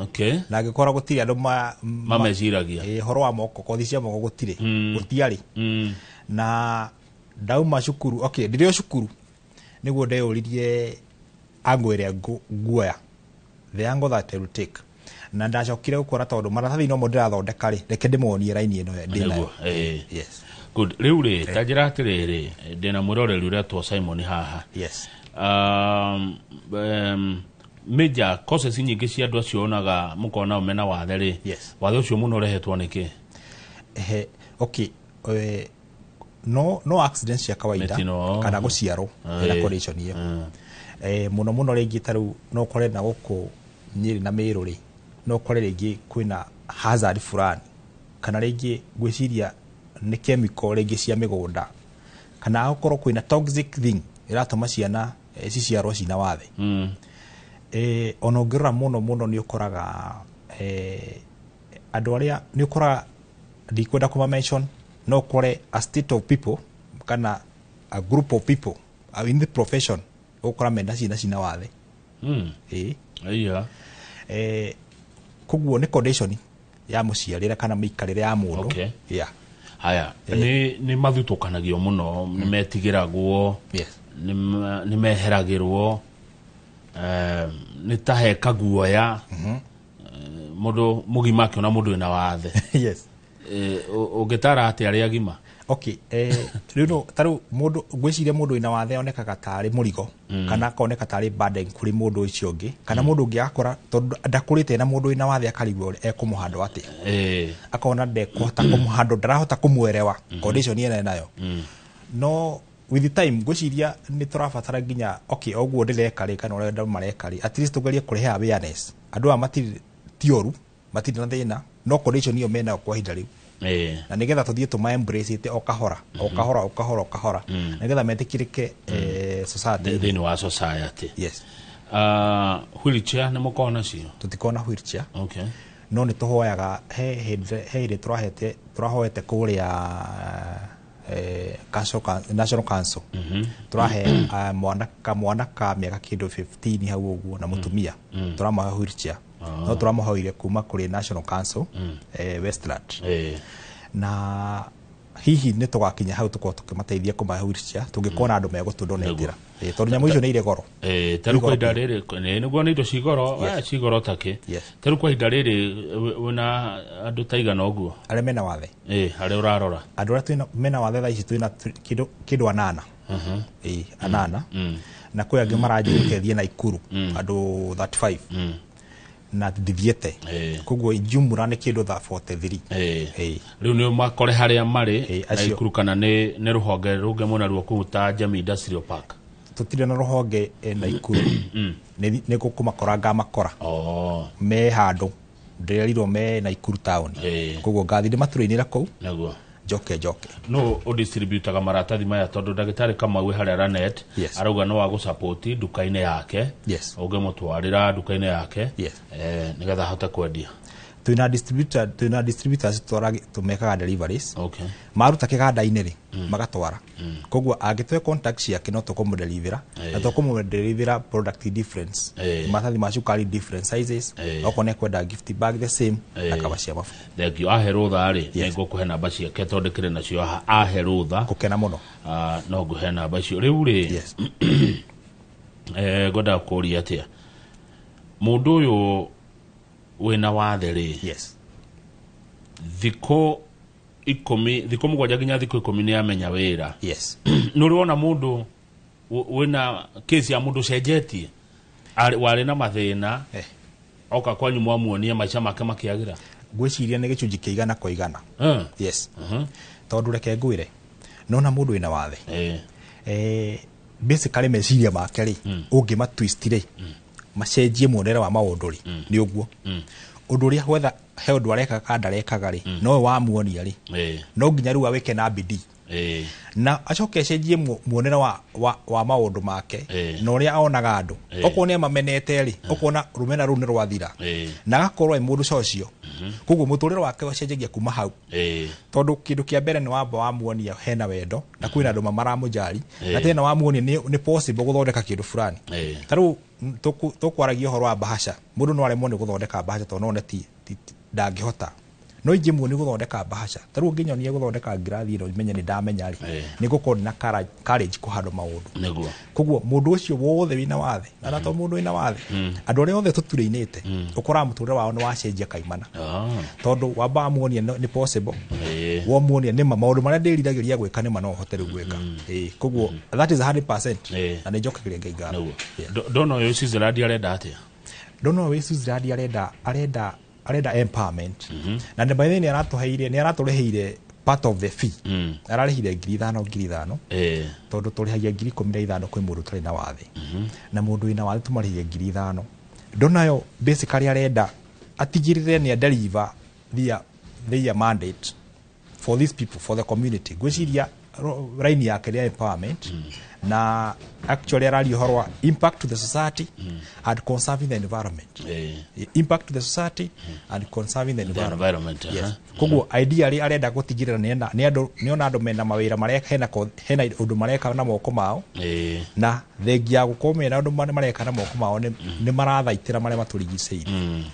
Okay. Na angĩkorwo gũtirĩ andũ mameciragia horo wa moko kothi cia moko gũtirĩ gũtiarĩ na ndauma cukuru ndĩrĩ o cukuru nĩguo ndeyũririe ango ĩrĩa nguoya the angle that I will take na ndacokire gũkora tondũ maratathi no ndĩrathondeka rĩ reke ndĩmonie raini ĩno ndĩnayo. Yes. Good. Rĩu rĩ ta njĩra atĩrĩrĩ ndĩna mwĩroreri ũretwo Simon haha. Yes. Major causes nyingĩ cia andũ acio onaga mũkona ũmena wathe rĩ. Yes. Wathe ũcio mũno ũrehetwo nĩkĩ? No accidents cia kawaida kana gũciarwo na condition hiyo. Muno muno rĩngĩ tarũ no kore na gũkũ Nyĩrĩ na Meru rĩ no kore rĩngĩ kwĩna hazard fulani kana rĩngĩ gwĩciria nĩ chemical rĩngĩ cia mĩgũnda kana gũkorwo kwĩna toxic thing iratũma ciana ciciarwo cina wathe. Ona ũngĩrora mũno nĩ ũkoraga andũ arĩa nĩ ũkoraga ndikwenda kuma mention no kore a state of people kana a group of people in the profession ukora menda cina wathe. Koguo nĩ condition ya mũciarĩre kana mĩikarĩre ya mũndũ. Haya nĩ mathutũkanagio mũno nĩ metigĩragwo nĩ meheragĩrwo nĩ taheka guoya mũndũ mũgima akĩona mũndũ ena wathe. Yes. Ũngĩtara atĩ arĩa agima? Rĩu tarũ mũndũ gwĩciria mũndũ ena wathe onekaga tarĩ mũrigo kana akoneka tarĩ burden kũrĩ mũndũ ũcio ũngĩ kana mũndũ ũngĩ akora tondũ ndakũrĩte na mũndũ ena wathe akarigwo ekũmũhandwo atĩa. Akona ndekũhota kũmũhandwo ndarahota kũmwerewa condition ĩyo nayo. No with the time gwĩciria nĩ tũrabatara nginya ũguo ndĩreka rĩ kana ũrĩa mareka rĩ at least tũgerie kũrehe awareness andũ aya matirĩ tioru matirĩ na thĩna no condition ĩyo mena kwa ihinda rĩu. Na nigetha tuthiĩ tũma embrace ite o kahora nigetha metĩkĩrĩke society thĩinĩ wa society. Yes. Wheelchair nĩ mũkona cio? Tũtikona wheelchair. No nĩ tũhoyaga he hĩndĩ tũrahoete kũrĩa National Council tũrahe mwana ka mĩaka kĩndũ 15 hau ũguo na mũtumia tũramahe wheelchair no tũramahoire kuma kũrĩ National Council Westland. Na hihi nĩ tũgakinya hau tũkorwo tũkĩmateithia kũmahe wheelchair tũngĩkona andũ megũtũndonetĩra tondũ nyamũ icio nĩ irĩ goro. Tarũ kwa ihinda rĩrĩ nĩguo nĩ indo cigoro takĩ. Tarũ kwa ihinda rĩrĩ wĩna andũ ta igana ũguo arĩa mena wathe? Arĩa ũrarora andũ arĩa mena wathe thaa ici twĩna kĩndũ 8. Anana na kwĩ angĩ maranjũke thiĩ Naikuru andũ 35 na ndithiete koguo jumla nĩ kĩndũ 43. Rĩu nĩ makore harĩa marĩ Naikuru kana nĩ rũhonge rũngĩ mũna ruo kũruta Jamii Industrial Park? Tũtirĩ na rũhonge Naikuru nĩ gũkũmakora makora me handũ ndĩrerirwo me Naikuru town koguo ngathi ndĩmatũrĩinĩra kũu njoke no distributaga maratathi maya tondũ ndagĩtarĩ Kamau harĩa Ranet arauga no agũsupport duka-inĩ yake ũngĩmũtwarĩra duka-inĩ yake nĩgetha ahote kwendia. Twĩna distributors tũmekaga deliveries maruta kĩganda-inĩ rĩ magatwara koguo angĩtwe contact ciake no tũkũmũdelivera na tũkũmũdelivera product difference maratathi ma cukari different sizes okorwo kwenda gift bag the same na kaba cia mafu. Thengiũ ahe rũtha rĩ nĩngũkũhe namba ciake tondũ kĩrĩ nacio ahe rũtha gũkena mũno no ngũhe namba icio. Rĩu rĩ ngwenda kũũria atĩa mũndũ ũyũ wĩna wathe rĩ thikũ 7 nginya thikũ 10 nĩ amenya wĩra. Nĩ ũrĩona mũndũ wĩna case ya mũndũ cenjetie warĩ na mathĩna oka kwanyu mwamuonia maica make makĩagĩra? Gwĩciria nĩ gĩcunjĩ kĩa 100 kwa 100. Tondũ reke ngwĩre nona mũndũ wĩna wathe basically meciria make rĩ ũngĩmatwist rĩ macenjie muonere wa maũndũ rĩ nĩ ũguo ũndũ ũrĩa gwetha he undu areka kana ndarekaga ri no wamuonia ri no nginya riu awike na bidii na acoke acenjie muonera wa maundu make na uria aonaga andu okorwo ni amamenete ri okona rumena ru ni rwathira na agakorwo mundu cocio koguo muturire wake wacenjagia kuma hau tondu kindu kia mbere ni wamba wamuonia hena wendo na kwina andu maramujari na tena wamuonia ni possible guthondeka kindu fulani taru tukwaragia horo wa bahasha mundu no aremwo ni guthondeka bahasha tondu no ti ndangihota no ingi muoni guthondeka bahasha taru nginyonie guthondeka ngirathi ro imenye ni ndamenya ri ni gukorwo na courage kuhando maundu niguo koguo mundu ucio wothe wina wathe na to mundu wina wathe andu aria othe tutureinete ukora muturire wao ni wacenjia kaimana tondu wamba muonia ni possible wo muonia ni maundu maria ndiriragiria gwika ni no hote gwika koguo that is 100% na ni njokagiria ngaiga dono yo Switzerland arenda atia dono yo Switzerland arenda empowerment na by the way ni aratureheire part of the fee ararehire 5,000 tondu turihagia 15,000 kwi mundu tari na wathe na mundu wina wathe tumarehire 5,000 donayo basically arenda atigirire ni deliver their mandate for these people, for the community gwiciria raini yake ya empowerment na actually rally horwa impact to the society and conserving the environment impact to the society and conserving the environment yes koguo ideally arenda gutigirira ni ona andu mena mawira mareka hena undu mareka na moko mao na thengia gukomera andu mareka na moko mao ni marathaitira maria maturigiceirie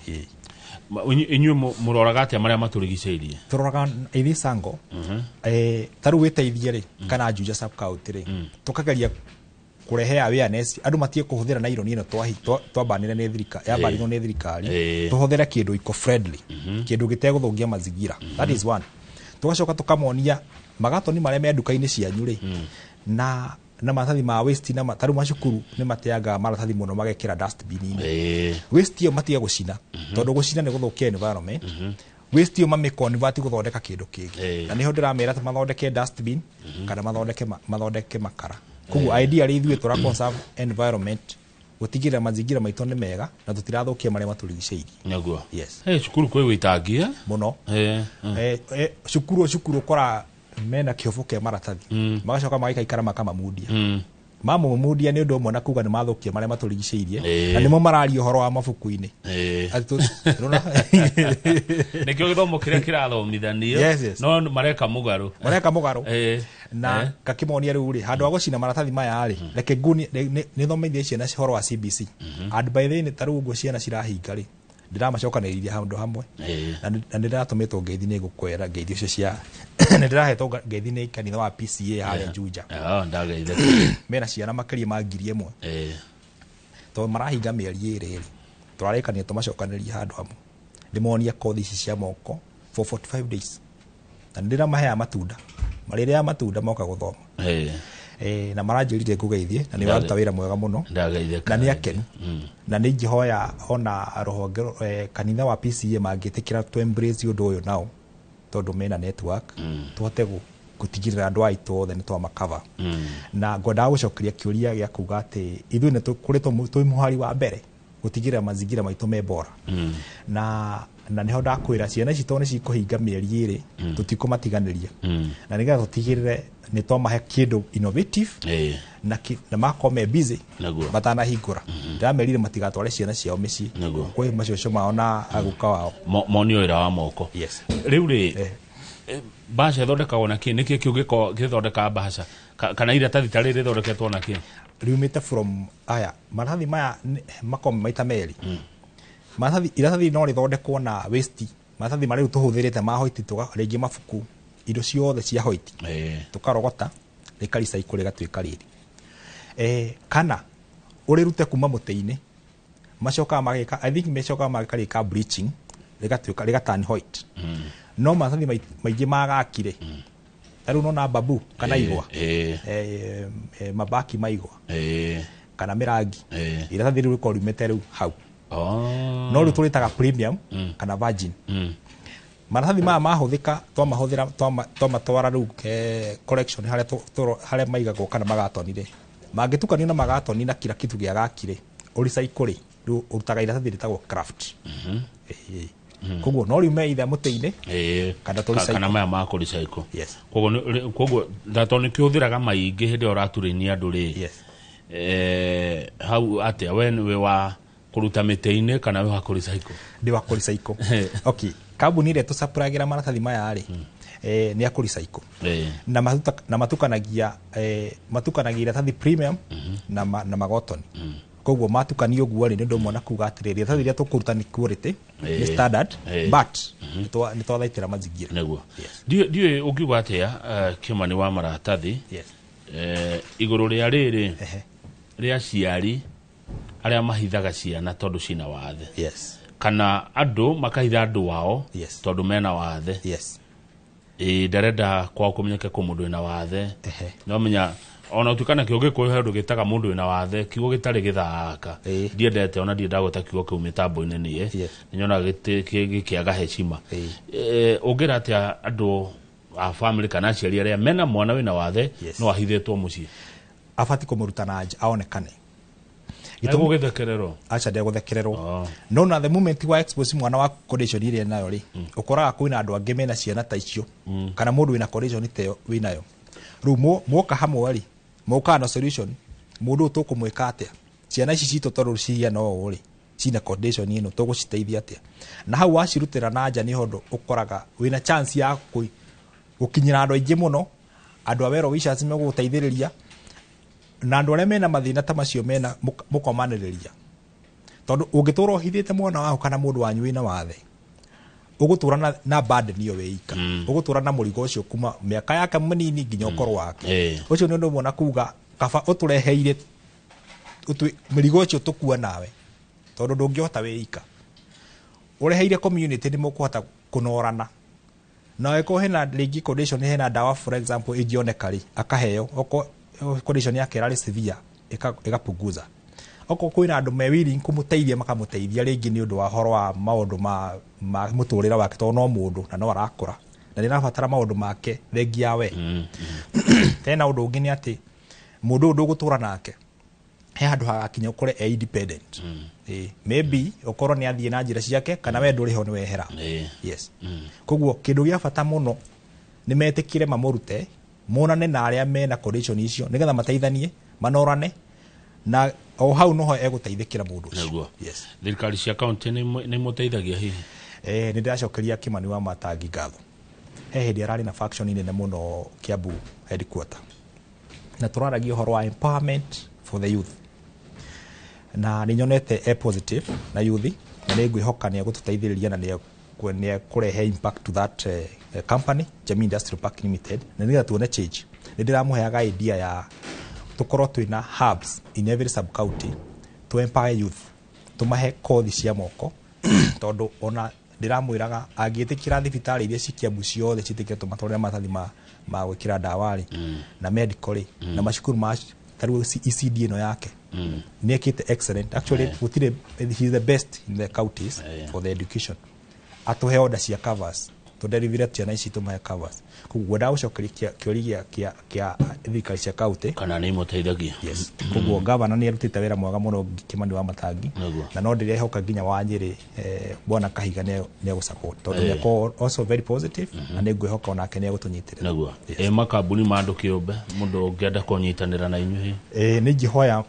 inyu muroraga atia maria maturigiceirie turoraga ithi sango taru witeithie ri kana Juja sub county ri tukageria kurehe awareness andu matie kuhuthira na ironi ino twabanire ni thirikari yabanirwo ni thirikari tuhuthira kindu eco friendly kindu giteguthugia mazingira that is one tugacoka tukamonia magatoni maria me nduka-ini cianyu ri na maratathi ma waste na taru macukuru ni mateaga maratathi muno magekira dustbin ini waste yo matiga gucina tondu gucina ni guthukia environment waste yo mameconvert guthondeka kindu kingi na niho ndiramera ta mathondeke dustbin kana mathondeke makara koguo idea ri ithuĩ tura conserve environment gutigira mazingira maitũ ni mega na tutirathukia maria maturigiceirie nyaguo yes cukuru kwi witangia muno cukuru kora mena kiofu ke maratathi magacoka magaikara makamamundia mamumundia ni undu umwe na kuga ni mathukia maria maturigiceirie na nimo marario horo wa mabuku-ini nikio githomo kiria kirathomithanio no mareka mugaru na kakimonia riu ri handu wa gucina maratathi maya ri reke nguni ni thomithie ciana horo wa CBC and by the way taru ngo ciana cirahinga ri ndiramacokaniriria handu hamwe na ndiratumitwo ngeithi ni gukwera ngeithi cio cia ndirahetwo ngeithi ni kanitha wa PCA hale Juja ndageithe mena ciana makiria ma 1,000 to marahinga mieri iri turarekania tumacokaniria handu hamwe ndimonia kothi ici cia moko for 45 days na ndiramahea matunda mariria matunda moka guthoma na maranjirire ngugeithie na ni waruta wira mwega muno na ni akenu na ni ngihoya ona rohonge kanitha wa PCA mangitikira to embrace undu uyu nao tondu mena network tuhote gutigirira andu aitu othe ni twamakava na ngwenda gucokeria kiuria gia kuga ati ithuĩ ni tũkoretwo muhari wa mbere gutigirira mazingira maitu me bora na niho ndakwira ciana ici tone cikuhinga mieri iri tutikumatiganiria na nigetha tutigirire ni twamahe kindu innovative na makome busy batanahingura ndamerire matigatware ciana ciao micii kwi macoco mao na aguka wao monio ira wa moko riu ri bahasha thondekagwo na ki niki kiugiko githondeka bahasha kana iratathi tari rithondeketwo na ki riumite from aya maratathi maya makome maita meri iratathi no rithondekwo na waste maratathi maria tuhuthirite ma hoiti ringi mabuku indo ciothe cia hoiti tukarogota rikaricycle gatwika riri kana urirute kuma muteini macoka magika I think mecoka magikarika bleaching rigatani white no maratathi maingi magakire taru no na babu kana igwa mabaki maigwa kana mirangi iratathi riu ko rumete riu hau no riu turitaga premium kana virgin maratathi maya mahuthika twamatwara riu collection haria maigagwo kana magatonire mangitukanio na magatoni na kila kitu gia gakire uricycle riu urutaga iratathi ritagwo craft koguo no riume ithe muti-ini kana kana maya ma ku recycle koguo ndato ni kiuthiraga maingi hindi oraturania andu ri hau atia we wa kuruta mite-ini kana we wa ku recycle ndi wa ku recycle okay kambuni ire tusapragira maratathi maya ri ni ya ku recycle na matukanagia iratathi premium na magotoni koguo matukanio guo ri ndo mona kuga atiriri iratathi ria tukuruta ni quality ni standard but ni twathaitira mazingira neguo ndiye ukiuga atia Kimani wa maratathi iguru ria riri ria ciari aria mahithaga ciana tondu cina wathe kana andu makahitha andu wao tondu mena wathe ndarenda kwa kumenyeka ku mundu ina wathe no menya ona utukana kioge ko handu gitaga mundu ina wathe kiugo gitari githaka ndiendete ona ndienda gutakiugo ku mitambo ine nie nyona gikiaga heshima ungira atia andu a family kana ciari aria mena mwana wina wathe no ahithitwo mucii afati kumuruta na aonekane gitugo githekerero acha ndia guthekerero no na the moment wa expose mwana wa condition ile nayo ri ukoraga kwina andu angi mena ciana ta icio kana mundu wina condition teo winayo rumo moka hamwe ri moka na solution mundu tukumwika atia ciana ici cito toru cia no ri cina condition ino tuguciteithia atia na hau wacirutira na nja ni hondo ukoraga wina chance ya gukinyira andu aingi muno andu awero wisha cime guteithiriria na andu aria mena mathina ta macio mena mukomaniriria tondu ungitura uhithite mwana wao kana mundu wanyu wina wathe ugutura na burden niyo weika ugutura na murigo ucio kuma miaka yake munini nginya ukoro wake ucio ni undu mona kuga kaba utureheire murigo ucio tukua nawe tondu ndungihota weika ureheire community ni mukuhota kunorana na weko hena rigi condition hena dawa for example igionekari akaheo oko condition yake rari severe ikapunguza oko kwina andu me willing kumuteithia makamuteithia ringi ni undu wa horo wa maundu ma muturira wake to no mundu na no arakura na nirabatara maundu make thengia we tena undu ungi ni ati mundu ndugutura nake he andu hagakinya ukore independent maybe ukoro ni athie na njira ciake kana we nduri ho ni wehera yes koguo kindu gia bata muno ni metikire mamurute monane na aria mena condition icio nigetha mateithanie manorane na o hau noho eguteithikira mundu ucio yes thirikari cia county ni muteithagia hihi ni ndiracokeria Kimani wa Matangi ngatho hindi arari na faction ine muno Kiambu headquarter na turaragia horo wa empowerment for the youth na ni nyonete positive na youth na ni ngwihoka ni gututeithiriria na ni kurehe impact to that company Jamii Industrial Park Limited na niga tuone change ni ndiramuheaga idea ya tukorwo twina hubs in every sub county to empower youth tumahe kothi cia moko tondu ona ndiramwiraga angiitikira thibitari iria cikiambu ciothe citikire tumatore mathathi ma gwikira ndawari na medical na mashukuru ma taru ECD ino yake ni ekite excellent actually gutire he is the best in the counties for the education atuhe order cia covers to deliver ciana ici tumahe covers kuguo ndaucokeria kiuria kia thirikari cia county kana ni muteithagia yes kuguo governor ni arutite wira mwega muno Kimani wa Matangi na no ndirehoka nginya wa Nyeri bwana Kahiga ni gusupport tondu ni also very positive na ni ngwihoka onake ni agutunyitirira naguo makambuni mandu kiumbe mundu ungienda kunyitanira na inyuhi ni ngihoya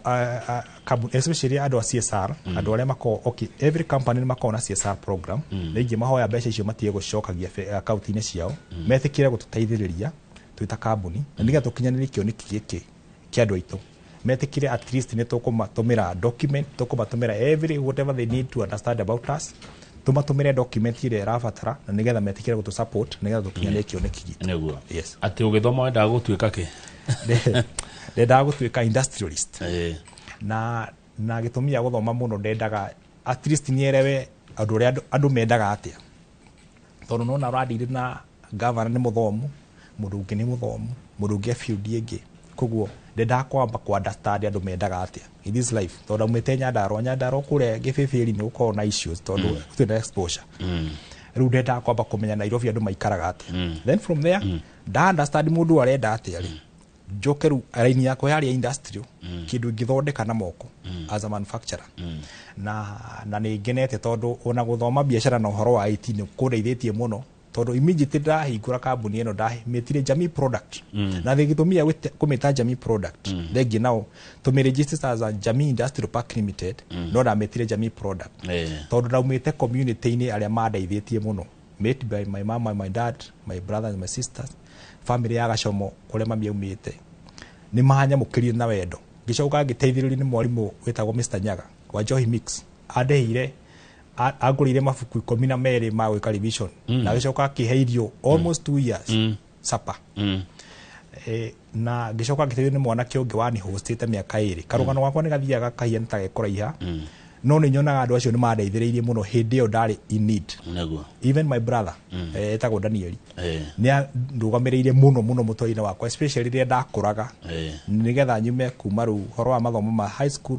kabuni especially andu a CSR andu aria mako okay every company mako na CSR program ni ngimahoya mbeca icio matie gucokagia account-ini ciao metikire gututeithiriria twita kambuni na niga tukinyanirie kioneki giki kia andu aitu metikire at least ni tukumatumira document tukumatumira every whatever they need to understand about us tumatumire document ile rafatara na nigetha metikire gutu support nigetha tukinyanirie kioneki gitu neguo yes ati ugithoma wenda gutuika ki ndenda gutuika industrialist na gitumia guthoma muno ndendaga at least nierewe andu mendaga atia tondu no na radire na governor ni muthomu mundu ungi ni muthomu mundu ungi field ingi koguo ndenda kwamba ku understand andu mendaga atia in this life tondu mwete Nyandarua kure gififiri ni uko na issues tondu twina exposure riu ndenda kwamba kumenya Nairobi andu maikaraga atia then from there da understand mundu arenda atia ri njokeru raini yako yari ya industrial kindu ngithondeka na moko as a manufacturer na ni ngenete tondu ona guthoma biashara na uhoro wa IT ni kundeithĩtie muno tondu immediately ndahingũra kambuni ĩno ndametire Jamii product na thigitumia kumita Jamii product thengi nao tumiregister as a Jamii Industrial Park Limited no ndametire Jamii product tondu ndaumite community-inĩ aria mandeithĩtie muno met by my mama, my dad, my brothers, my sisters, family ya Gacomo kuria mami aumite ni mahanya mukirie na wendo ngicoka ngiteithĩrĩrio ni mwarimu wetagwo Mr Nyaga wa Johi Mix adeire agurire mabuku 12 ma gwika revision na gicoka akiheirio almost 2 years sapa na gicoka ngiteithĩrĩrio ni mwana kĩonge wani hostete miaka 2 karugano gwakwa ni gathiaga kahia nitagekũraiha no ni nyonaga andu acio ni mandeithĩrĩirie muno hindi ĩyo ndari in need even my brother etagwo Daniel ni ndugamĩrĩire muno mũtũrĩre wakwa especially rĩrĩa ndakũraga nigetha nyume kuma rĩu horo wa mathomo ma high school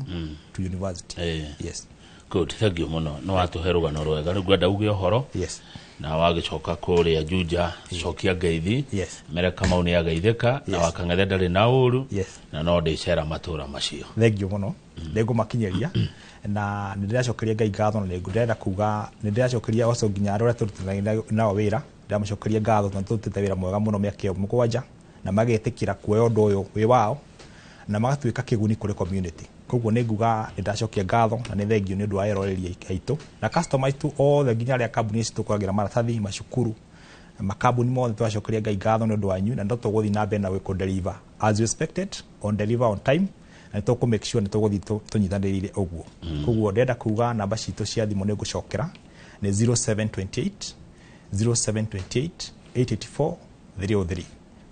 to university yes good thank you muno no watuhe rugano rwega rĩu ngwenda uge horo yes na wagicoka kuria Juja cokia ngeithi mere kama uni ageithika na wakang'ethe ndari na uru na no ndicera matura macio thank you muno ndĩngũmakinyeria na ndĩracokeria Ngai ngatho na ndĩrenda kuga ndĩracokeria oco nginya arĩa tũrutithanagia nao wĩra ndĩracokeria ngatho na tũrutĩte wĩra mwega muno mĩaka 7 na magetĩkĩra kuoya ũndũ ũyũ wĩ wao na magatuĩka kĩguni kũrĩ community koguo nĩ nguga ndĩracokia ngatho na nĩ thengio nĩ ũndũ wa eroreri aitũ na customers tu othe nginya arĩa kambuni ici tũkũragĩra maratathi macukuru makambuni mothe twacokeria Ngai ngatho nĩ ũndũ wanyu na tũgũthiĩ na mbere na gwĩkũ deliver as expected on deliver on time na tũkũ make sure nĩ tũgũthiĩ tũnyitanĩrĩire ũguo koguo ndenda kuga namba citũ cia thimũ nĩ ngũcokera nĩ 0728 884 303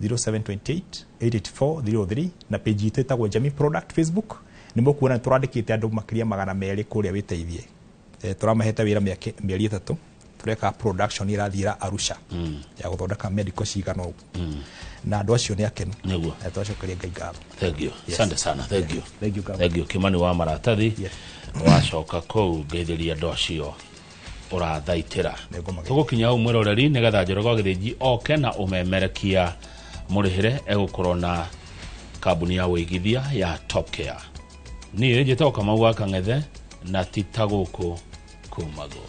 0728 884 303 na page itũ ĩtagwo Jamii Product Facebook nĩ mũkuona tũrandĩkĩte andũ makĩria 200 kũrĩa wĩteithie tũramahete wĩra mĩeri 3 tureka production irathira Arusha ya guthondeka medical cigano na andũ acio nĩ akenu nĩguo twacokeria Ngai ngatho thank you asante sana thank you Kimani wa maratathi wacoka kũu ngeithĩria andũ acio ũrathaitĩra tũgũkinya umwĩroreri nĩgetha Njoroge Gĩthĩnji oke na ũmemerekia mũrĩhĩre egũkorwo na kambuni ya wĩigithia ya Top Care niĩ njĩtagwo Kamau wa Kang'ethe na ti ta gũkũ Kumagwo.